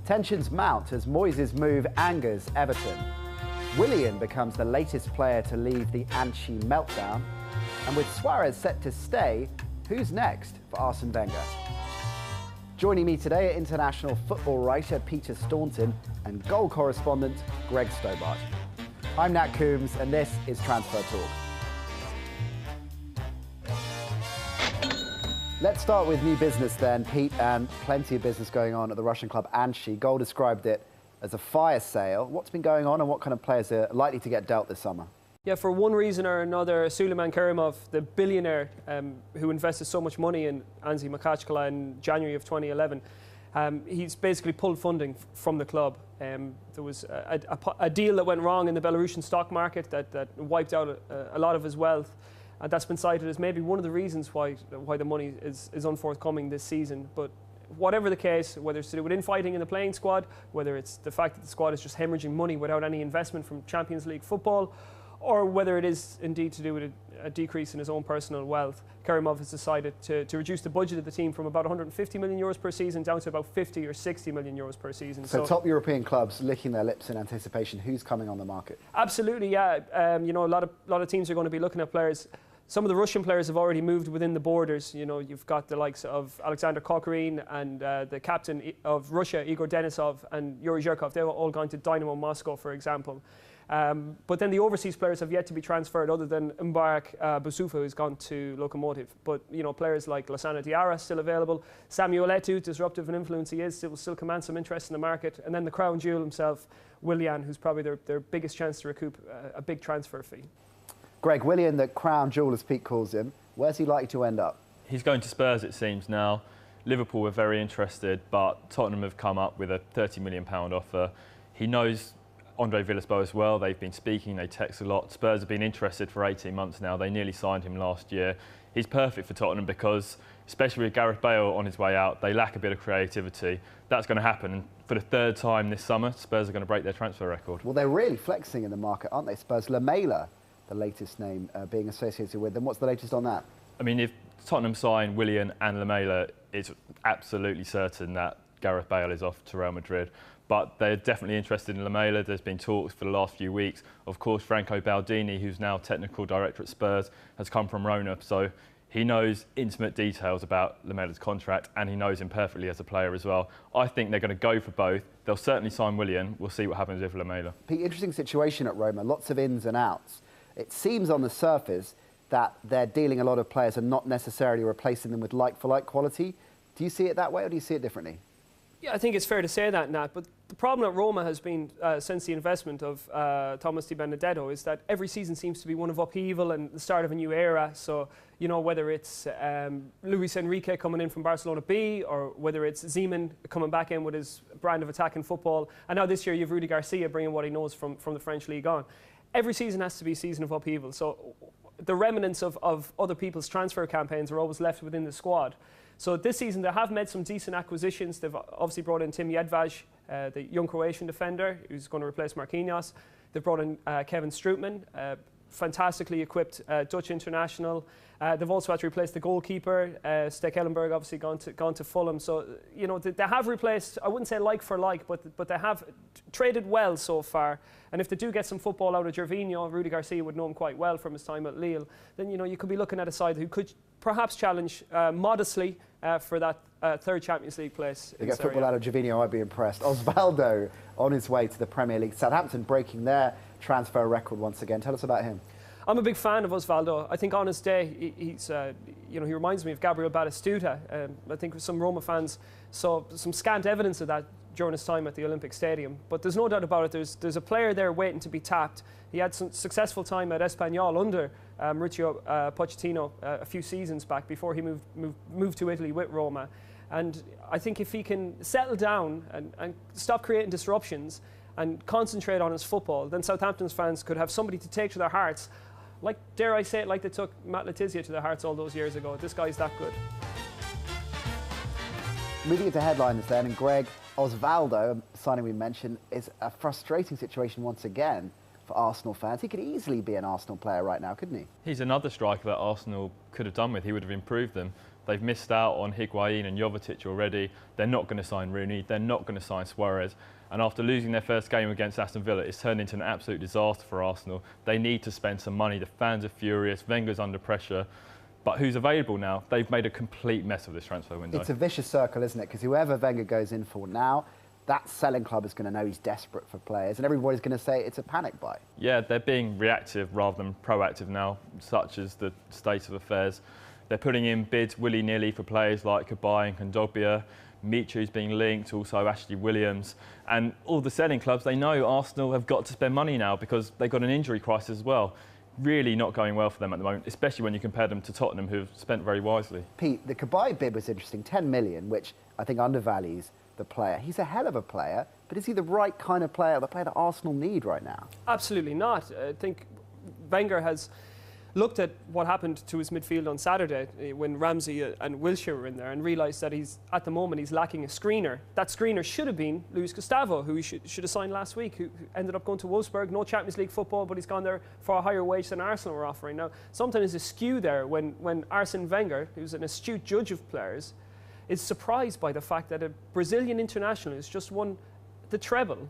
Tensions mount as Moyes' move angers Everton. Willian becomes the latest player to leave the Anchi meltdown. And with Suarez set to stay, who's next for Arsene Wenger? Joining me today are international football writer Peter Staunton and goal correspondent Greg Stobart. I'm Nat Coombs and this is Transfer Talk. Let's start with new business then, Pete, and plenty of business going on at the Russian club Anchi. Goal described it as a fire sale. What's been going on and what kind of players are likely to get dealt this summer? Yeah, for one reason or another, Suleiman Kerimov, the billionaire who invested so much money in Anzi Makachkala in January of 2011, he's basically pulled funding from the club. There was a deal that went wrong in the Belarusian stock market that wiped out a lot of his wealth. And that's been cited as maybe one of the reasons why the money is unforthcoming this season. But whatever the case, whether it's to do with infighting in the playing squad, whether it's the fact that the squad is just hemorrhaging money without any investment from Champions League football, or whether it is indeed to do with a decrease in his own personal wealth, Kerimov has decided to reduce the budget of the team from about 150 million euros per season down to about 50 or 60 million euros per season. So top European clubs licking their lips in anticipation. Who's coming on the market? Absolutely, yeah. You know, a lot of teams are going to be looking at players. Some of the Russian players have already moved within the borders. You know, you've got the likes of Alexander Kokorin and the captain of Russia, Igor Denisov, and Yuri Zhirkov. They've all gone to Dynamo Moscow, for example. But then the overseas players have yet to be transferred, other than Mbarek Boussoufa, who's gone to Lokomotiv. But, you know, players like Lassana Diarra still available. Samuel Eto'o, disruptive and influence he is, will still command some interest in the market. And then the crown jewel himself, Willian, who's probably their biggest chance to recoup a big transfer fee. Greg, Willian, the crown jewel, as Pete calls him, where's he likely to end up? He's going to Spurs, it seems now. Liverpool were very interested, but Tottenham have come up with a £30 million offer. He knows Andre Villas-Boas well. They've been speaking, they text a lot. Spurs have been interested for 18 months now. They nearly signed him last year. He's perfect for Tottenham because, especially with Gareth Bale on his way out, they lack a bit of creativity. That's going to happen. And for the third time this summer, Spurs are going to break their transfer record. Well, they're really flexing in the market, aren't they, Spurs? Lamela, the latest name being associated with them. What's the latest on that? I mean, if Tottenham sign Willian and Lamela, it's absolutely certain that Gareth Bale is off to Real Madrid. But they're definitely interested in Lamela. There's been talks for the last few weeks. Of course, Franco Baldini, who's now technical director at Spurs, has come from Rona, so he knows intimate details about Lamela's contract, and he knows him perfectly as a player as well. I think they're going to go for both. They'll certainly sign Willian. We'll see what happens with Lamela. Pete, interesting situation at Roma, lots of ins and outs. It seems on the surface that they're dealing a lot of players and not necessarily replacing them with like-for-like quality. Do you see it that way, or do you see it differently? Yeah, I think it's fair to say that, Nat, but the problem at Roma has been, since the investment of Thomas Di Benedetto, is that every season seems to be one of upheaval and the start of a new era. So, you know, whether it's Luis Enrique coming in from Barcelona B, or whether it's Zeman coming back in with his brand of attacking football, and now this year you have Rudy Garcia bringing what he knows from the French League on. Every season has to be a season of upheaval. So the remnants of other people's transfer campaigns are always left within the squad. So this season they have made some decent acquisitions. They've obviously brought in Tim Jedvaj, the young Croatian defender who's going to replace Marquinhos. They've brought in Kevin Strootman, fantastically equipped Dutch international. They've also had to replace the goalkeeper. Steck Ellenberg obviously gone to Fulham. So, you know, they have replaced, I wouldn't say like for like, but they have traded well so far. And if they do get some football out of Gervinho, Rudy Garcia would know him quite well from his time at Lille, then, you know, you could be looking at a side who could perhaps challenge modestly for that third Champions League place. They get football out of Gervinho, I'd be impressed. Osvaldo on his way to the Premier League. Southampton breaking their transfer record once again. Tell us about him. I'm a big fan of Osvaldo. I think on his day, he's, you know, he reminds me of Gabriel Batistuta. I think some Roma fans saw some scant evidence of that during his time at the Olympic Stadium. But there's no doubt about it, there's a player there waiting to be tapped. He had some successful time at Espanyol under Mauricio Pochettino a few seasons back before he moved to Italy with Roma. And I think if he can settle down and stop creating disruptions and concentrate on his football, then Southampton's fans could have somebody to take to their hearts. Like, dare I say it, like they took Matt Letizia to their hearts all those years ago. This guy's that good. Moving into headlines then, and Greg, Osvaldo, signing we mentioned, is a frustrating situation once again for Arsenal fans. He could easily be an Arsenal player right now, couldn't he? He's another striker that Arsenal could have done with. He would have improved them. They've missed out on Higuain and Jovetic already. They're not going to sign Rooney. They're not going to sign Suarez. And after losing their first game against Aston Villa, it's turned into an absolute disaster for Arsenal. They need to spend some money. The fans are furious. Wenger's under pressure. But who's available now? They've made a complete mess of this transfer window. It's a vicious circle, isn't it? Because whoever Wenger goes in for now, that selling club is going to know he's desperate for players, and everybody's going to say it's a panic buy. Yeah, they're being reactive rather than proactive now, such as the state of affairs. They're putting in bids willy-nilly for players like Kabay and Kondogbia. Michu's being linked, also Ashley Williams. And all the selling clubs, they know Arsenal have got to spend money now because they've got an injury crisis as well. Really not going well for them at the moment, especially when you compare them to Tottenham, who've spent very wisely. Pete, the Kabay bid was interesting, 10 million, which I think undervalues the player. He's a hell of a player, but is he the right kind of player, the player that Arsenal need right now? Absolutely not. I think Wenger has looked at what happened to his midfield on Saturday when Ramsey and Wilshere were in there and realised that at the moment he's lacking a screener. That screener should have been Luis Gustavo, who he should have signed last week, who ended up going to Wolfsburg. No Champions League football, but he's gone there for a higher wage than Arsenal were offering. Now, sometimes there's a skew there when Arsene Wenger, who's an astute judge of players, is surprised by the fact that a Brazilian international who's just won the treble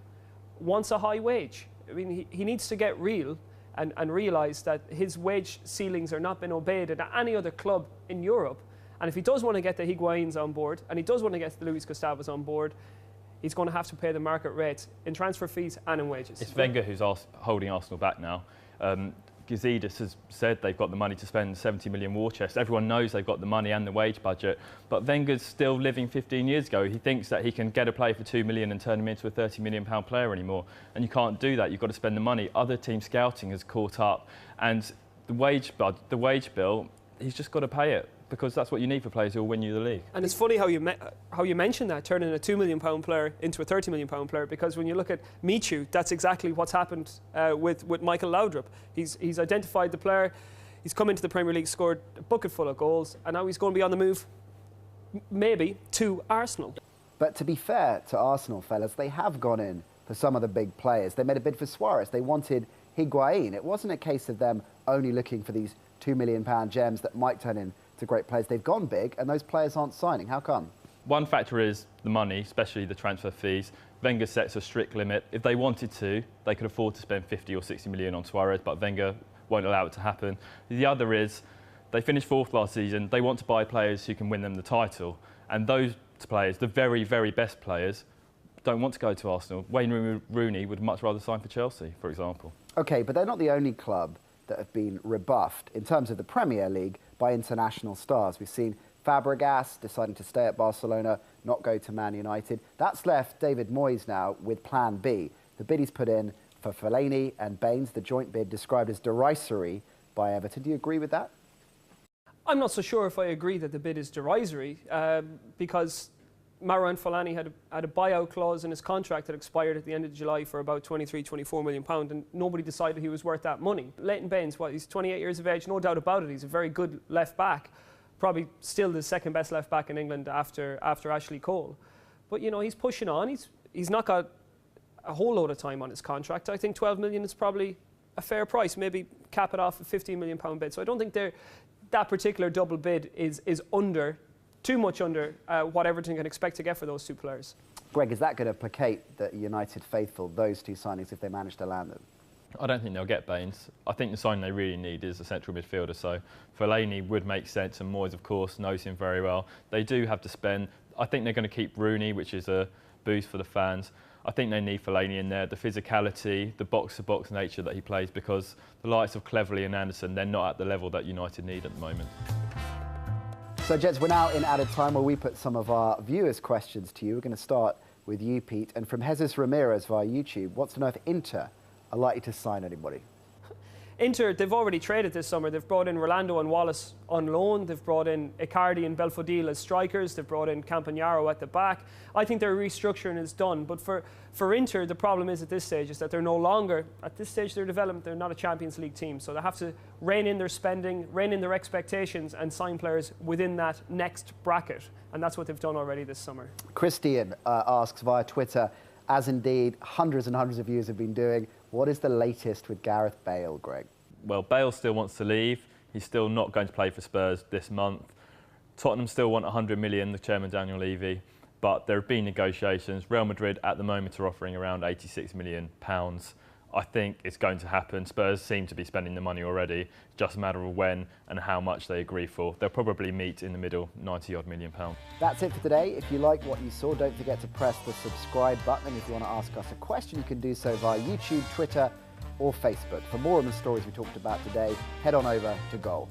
wants a high wage. I mean, he needs to get real and realise that his wage ceilings are not being obeyed at any other club in Europe. And if he does want to get the Higuains on board, and he does want to get the Luis Gustavos on board, he's going to have to pay the market rates in transfer fees and in wages. It's Wenger who's holding Arsenal back now. Gazidis has said they've got the money to spend 70 million war chest. Everyone knows they've got the money and the wage budget, but Wenger's still living 15 years ago. He thinks that he can get a player for 2 million and turn him into a 30 million pound player anymore. And you can't do that. You've got to spend the money. Other team scouting has caught up, and the wage bill, he's just got to pay it, because that's what you need for players who will win you the league. And it's funny how you mentioned that, turning a £2 million player into a £30 million player, because when you look at Michu, that's exactly what's happened with Michael Laudrup. He's identified the player, he's come into the Premier League, scored a bucket full of goals, and now he's going to be on the move, maybe, to Arsenal. But to be fair to Arsenal, fellas, they have gone in for some of the big players. They made a bid for Suarez. They wanted Higuain. It wasn't a case of them only looking for these £2 million gems that might turn into great players. They've gone big, and those players aren't signing. How come? One factor is the money, especially the transfer fees. Wenger sets a strict limit. If they wanted to, they could afford to spend 50 or 60 million on Suarez, but Wenger won't allow it to happen. The other is they finished fourth last season. They want to buy players who can win them the title, and those players, the very, very best players, don't want to go to Arsenal. Wayne Rooney would much rather sign for Chelsea, for example. OK, but they're not the only club that have been rebuffed in terms of the Premier League by international stars. We've seen Fabregas deciding to stay at Barcelona, not go to Man United. That's left David Moyes now with plan B. The bid he's put in for Fellaini and Baines, the joint bid described as derisory by Everton. Do you agree with that? I'm not so sure if I agree that the bid is derisory, because Marouane Fellaini had a buyout clause in his contract that expired at the end of July for about £23–24 million, and nobody decided he was worth that money. Leighton Baines, he's 28 years of age, no doubt about it. He's a very good left back, probably still the second best left back in England after Ashley Cole. But you know, he's pushing on. He's not got a whole load of time on his contract. I think 12 million is probably a fair price. Maybe cap it off a £15 million bid. So I don't think that particular double bid is too much under what Everton can expect to get for those two players. Greg, is that going to placate the United faithful, those two signings, if they manage to land them? I don't think they'll get Baines. I think the signing they really need is a central midfielder. So Fellaini would make sense, and Moyes, of course, knows him very well. They do have to spend. I think they're going to keep Rooney, which is a boost for the fans. I think they need Fellaini in there, the physicality, the box-to-box nature that he plays, because the likes of Cleverley and Anderson, they're not at the level that United need at the moment. So, gents, we're now in added time where we put some of our viewers' questions to you. We're going to start with you, Pete. And from Jesus Ramirez via YouTube, wants to know if Inter are likely to sign anybody. Inter, they've already traded this summer. They've brought in Rolando and Wallace on loan. They've brought in Icardi and Belfodil as strikers. They've brought in Campagnaro at the back. I think their restructuring is done. But for Inter, the problem is at this stage is that they're no longer, at this stage of their development, they're not a Champions League team. So they have to rein in their spending, rein in their expectations, and sign players within that next bracket. And that's what they've done already this summer. Christian asks via Twitter, as indeed hundreds and hundreds of viewers have been doing, what is the latest with Gareth Bale, Greg? Well, Bale still wants to leave. He's still not going to play for Spurs this month. Tottenham still want 100 million, the chairman Daniel Levy, but there have been negotiations. Real Madrid at the moment are offering around £86 million. I think it's going to happen. Spurs seem to be spending the money already. Just a matter of when and how much they agree for. They'll probably meet in the middle, £90-odd million. That's it for today. If you like what you saw, don't forget to press the subscribe button. And if you want to ask us a question, you can do so via YouTube, Twitter or Facebook. For more on the stories we talked about today, head on over to Goal.